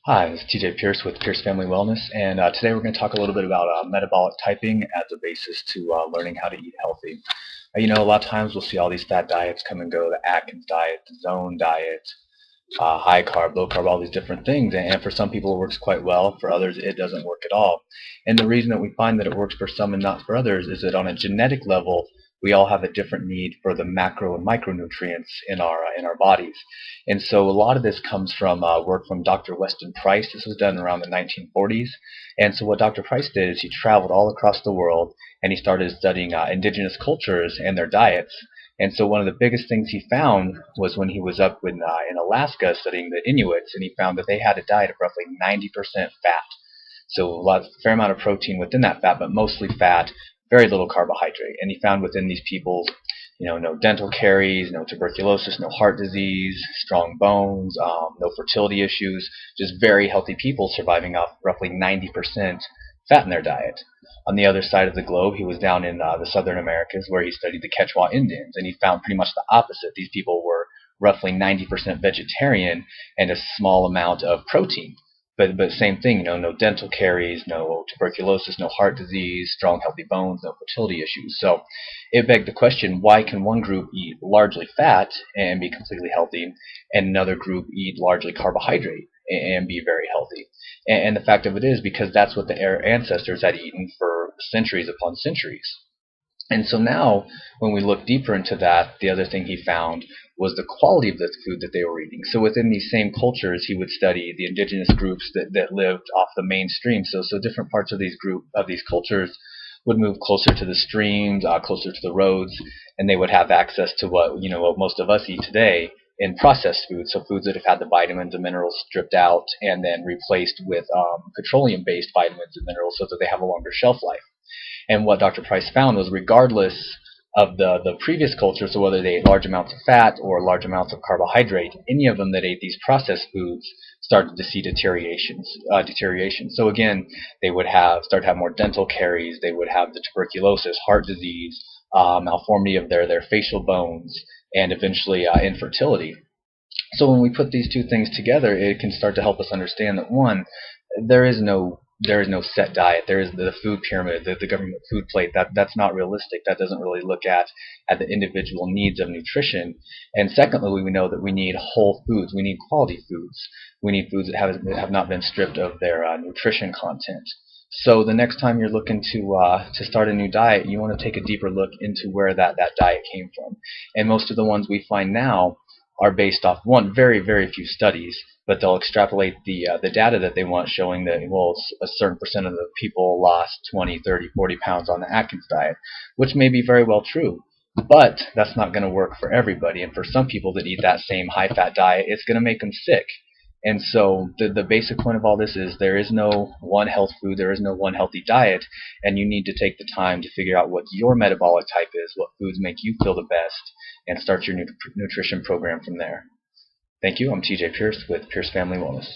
Hi, this is TJ Pierce with Pierce Family Wellness, and today we're going to talk a little bit about metabolic typing as a basis to learning how to eat healthy. A lot of times we'll see all these fat diets come and go, the Atkins diet, the Zone diet, high carb, low carb, all these different things. And for some people it works quite well, for others it doesn't work at all. And the reason that we find that it works for some and not for others is that on a genetic level, we all have a different need for the macro and micronutrients in our bodies. And so a lot of this comes from work from Dr. Weston Price. This was done around the 1940s. And so what Dr. Price did is he traveled all across the world and he started studying indigenous cultures and their diets. And so one of the biggest things he found was when he was up in Alaska studying the Inuits, and he found that they had a diet of roughly 90% fat. So a fair amount of protein within that fat, but mostly fat, very little carbohydrate. And he found within these people's, no dental caries, no tuberculosis, no heart disease, strong bones, no fertility issues, just very healthy people surviving off roughly 90% fat in their diet. On the other side of the globe, he was down in the Southern Americas where he studied the Quechua Indians, and he found pretty much the opposite. These people were roughly 90% vegetarian and a small amount of protein. But same thing, no dental caries, no tuberculosis, no heart disease, strong healthy bones, no fertility issues. So it begged the question, why can one group eat largely fat and be completely healthy, and another group eat largely carbohydrate and be very healthy? And the fact of it is because that's what their ancestors had eaten for centuries upon centuries. And so now, when we look deeper into that, the other thing he found was the quality of the food that they were eating. So within these same cultures, he would study the indigenous groups that lived off the mainstream. So different parts of these cultures would move closer to the streams, closer to the roads, and they would have access to what most of us eat today in processed foods. So foods that have had the vitamins and minerals stripped out and then replaced with petroleum-based vitamins and minerals so that they have a longer shelf life. And what Dr. Price found was regardless of the previous culture, so whether they ate large amounts of fat or large amounts of carbohydrate, any of them that ate these processed foods started to see deterioration. So again, they would start to have more dental caries, they would have the tuberculosis, heart disease, malformity of their facial bones, and eventually infertility. So when we put these two things together, it can start to help us understand that one, there is no set diet. There is the food pyramid, the government food plate. That's not realistic. That doesn't really look at the individual needs of nutrition. And secondly, we know that we need whole foods. We need quality foods. We need foods that have not been stripped of their nutrition content. So the next time you're looking to start a new diet, you want to take a deeper look into where that diet came from. And most of the ones we find now are based off very, very few studies, but they'll extrapolate the data that they want, showing that, well, a certain percent of the people lost 20, 30, 40 pounds on the Atkins diet, which may be very well true, but that's not going to work for everybody. And for some people that eat that same high-fat diet, it's going to make them sick. And so the basic point of all this is there is no one health food, there is no one healthy diet, and you need to take the time to figure out what your metabolic type is, what foods make you feel the best, and start your nutrition program from there. Thank you. I'm TJ Pierce with Pierce Family Wellness.